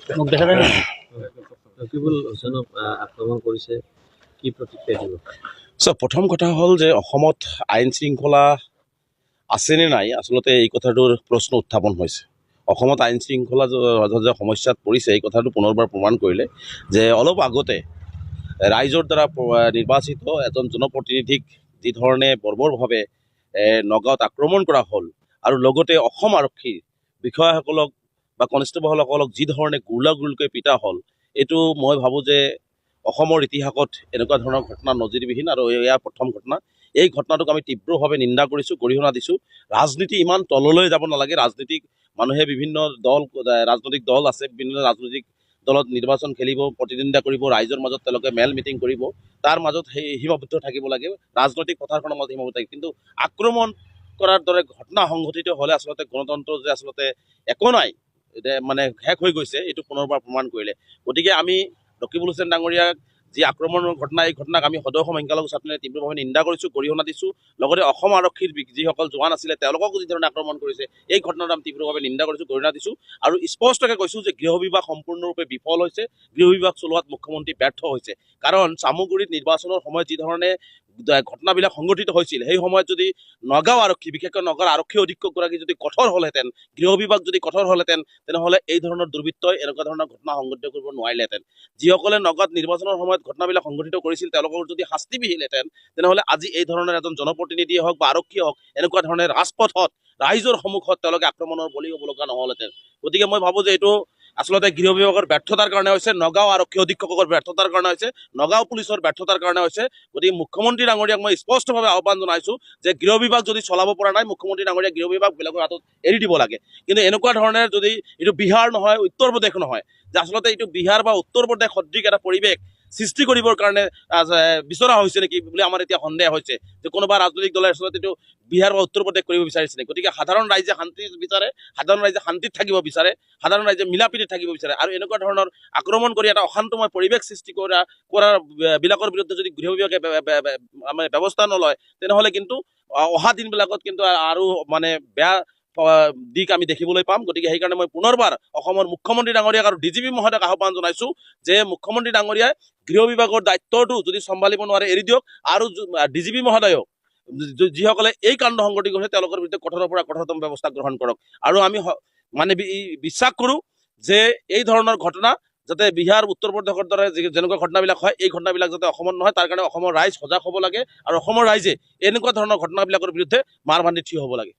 মোক দেখা যায় না ৰকিবুল হুছেইনক আক্ৰমণ কৰিছে, কি প্ৰতিক্ৰিয়া দিব? প্ৰথম কথা হ'ল যে অসমত আইন শৃংখলা আছেনে নাই, আচলতে এই কথাটোৰ প্ৰশ্ন উত্থাপন হৈছে। অসমত আইন শৃংখলা যে সমস্যাত পৰিছে এই কথাটো পুনৰবাৰ প্ৰমাণ কৰিলে যে অলপ আগতে ৰাইজৰ দ্বাৰা নিৰ্বাচিত এজন জনপ্ৰতিনিধিক যি ধৰণে বৰ্বৰভাৱে নগাঁৱত আক্ৰমণ কৰা হ'ল আৰু লগতে অসম আৰক্ষীৰ বিষয়াসকলক বা কনষ্টেবলসকলক যি ধৰণে গুৰলাগুৰকৈ পিতা হ'ল, এইটো মই ভাবোঁ যে অসমৰ ইতিহাসত এনেকুৱা ধৰণৰ ঘটনা নজিৰবিহীন আৰু এয়া প্ৰথম ঘটনা। এই ঘটনাটোক আমি তীব্ৰভাৱে নিন্দা কৰিছোঁ, গৰিহণা দিছোঁ। ৰাজনীতি ইমান তললৈ যাব নালাগে। ৰাজনীতিক মানুহে বিভিন্ন ৰাজনৈতিক দল আছে, বিভিন্ন ৰাজনৈতিক দলত নিৰ্বাচন খেলিব, প্ৰতিদ্বন্দ্বিতা কৰিব, ৰাইজৰ মাজত তেওঁলোকে মেল মিটিং কৰিব, তাৰ মাজত সেই সীমাবদ্ধ থাকিব লাগে, ৰাজনৈতিক পথাৰখনৰ মাজত সীমাবদ্ধ থাকে। কিন্তু আক্ৰমণ কৰাৰ দৰে ঘটনা সংঘটিত হ'লে আচলতে গণতন্ত্ৰ যে আচলতে একো নাই, মানে শেষ হৈ গৈছে, এইটো পুনৰবাৰ প্ৰমাণ কৰিলে। গতিকে আমি ৰকিবুল হুছেইন ডাঙৰীয়াক যি আক্ৰমণৰ ঘটনা, এই ঘটনাক আমি সদৌ অসম সংখ্যালঘু ছাত্ৰই তীব্ৰভাৱে নিন্দা কৰিছোঁ, গৰিহণা দিছোঁ। লগতে অসম আৰক্ষীৰ যিসকল জোৱান আছিলে তেওঁলোককো যিধৰণে আক্ৰমণ কৰিছে এই ঘটনাটো আমি তীব্ৰভাৱে নিন্দা কৰিছোঁ, গৰিহণা দিছোঁ। আৰু স্পষ্টকৈ কৈছোঁ যে গৃহ বিভাগ সম্পূৰ্ণৰূপে বিফল হৈছে, গৃহ বিভাগ চলোৱাত মুখ্যমন্ত্ৰী ব্যৰ্থ হৈছে। কাৰণ চামগুৰিত নিৰ্বাচনৰ সময়ত যি ধৰণে ঘটনাবিলাক সংঘটিত হৈছিল, সেই সময়ত যদি নগাঁও আৰক্ষী, বিশেষকৈ নগাঁৱৰ আৰক্ষী অধীক্ষকগৰাকী যদি কঠোৰ হ'লহেঁতেন, গৃহ বিভাগ যদি কঠোৰ হ'লহেঁতেন, তেনেহ'লে এই ধৰণৰ দুৰ্বৃত্তই এনেকুৱা ধৰণৰ ঘটনা সংঘটিত কৰিব নোৱাৰিলেহেঁতেন। যিসকলে নগাঁৱত নিৰ্বাচনৰ সময়ত ঘটনাবিলাক সংঘটিত কৰিছিল তেওঁলোকৰ যদি শাস্তি বিহিলহেঁতেন, তেনেহ'লে আজি এই ধৰণৰ এজন জনপ্ৰতিনিধিয়ে হওক বা আৰক্ষীয়ে হওক এনেকুৱা ধৰণে ৰাজপথত ৰাইজৰ সন্মুখত তেওঁলোকে আক্ৰমণৰ বলি হ'ব লগা নহ'লহেঁতেন। গতিকে মই ভাবোঁ যে এইটো আচলতে গৃহ বিভাগৰ ব্যৰ্থতাৰ কাৰণে হৈছে, নগাঁও আৰক্ষী অধীক্ষকৰ ব্যৰ্থতাৰ কাৰণে হৈছে, নগাঁও পুলিচৰ ব্যৰ্থতাৰ কাৰণে হৈছে। গতিকে মুখ্যমন্ত্ৰী ডাঙৰীয়াক মই স্পষ্টভাৱে আহ্বান জনাইছোঁ যে গৃহ বিভাগ যদি চলাব পৰা নাই, মুখ্যমন্ত্ৰী ডাঙৰীয়াক গৃহ বিভাগ বেলেগৰ হাতত এৰি দিব লাগে। কিন্তু এনেকুৱা ধৰণে যদি এইটো বিহাৰ নহয়, উত্তৰ প্ৰদেশ নহয়, যে আচলতে এইটো বিহাৰ বা উত্তৰ প্ৰদেশ সদৃশ এটা পৰিৱেশ সৃষ্টি কৰিবৰ কাৰণে বিচৰা হৈছে নেকি বুলি আমাৰ এতিয়া সন্দেহ হৈছে যে কোনোবা ৰাজনৈতিক দলে আচলতে এইটো বিহাৰ বা উত্তৰ প্ৰদেশ কৰিব বিচাৰিছে নেকি। গতিকে সাধাৰণ ৰাইজে শান্তি বিচাৰে, সাধাৰণ ৰাইজে শান্তিত থাকিব বিচাৰে, সাধাৰণ ৰাইজে মিলাপ্ৰীতিত থাকিব বিচাৰে। আৰু এনেকুৱা ধৰণৰ আক্ৰমণ কৰি এটা অশান্তময় পৰিৱেশ সৃষ্টি কৰাৰ বিলাকৰ বিৰুদ্ধে যদি গৃহ বিভাগে মানে ব্যৱস্থা নলয়, তেনেহ'লে কিন্তু অহা দিনবিলাকত কিন্তু আৰু মানে বেয়া দিশ আমি দেখিবলৈ পাম। গতিকে সেইকাৰণে মই পুনৰবাৰ অসমৰ মুখ্যমন্ত্ৰী ডাঙৰীয়াক আৰু DGP মহোদয়ক আহ্বান জনাইছোঁ যে মুখ্যমন্ত্ৰী ডাঙৰীয়াই গৃহ বিভাগৰ দায়িত্বটো যদি চম্ভালিব নোৱাৰে এৰি দিয়ক, আৰু DGP মহোদয়ক যিসকলে এই কাণ্ড সংঘটিত কৰিছে তেওঁলোকৰ বিৰুদ্ধে কঠোৰৰ পৰা কঠোৰতম ব্যৱস্থা গ্ৰহণ কৰক। আৰু আমি মানে বিশ্বাস কৰোঁ যে এই ধৰণৰ ঘটনা যাতে বিহাৰ উত্তৰ প্ৰদেশৰ দৰে যেনেকুৱা ঘটনাবিলাক হয়, এই ঘটনাবিলাক যাতে অসমত নহয়, তাৰ কাৰণে অসমৰ ৰাইজ সজাগ হ'ব লাগে আৰু অসমৰ ৰাইজে এনেকুৱা ধৰণৰ ঘটনাবিলাকৰ বিৰুদ্ধে মাৰ বান্ধি থিয় হ'ব লাগে।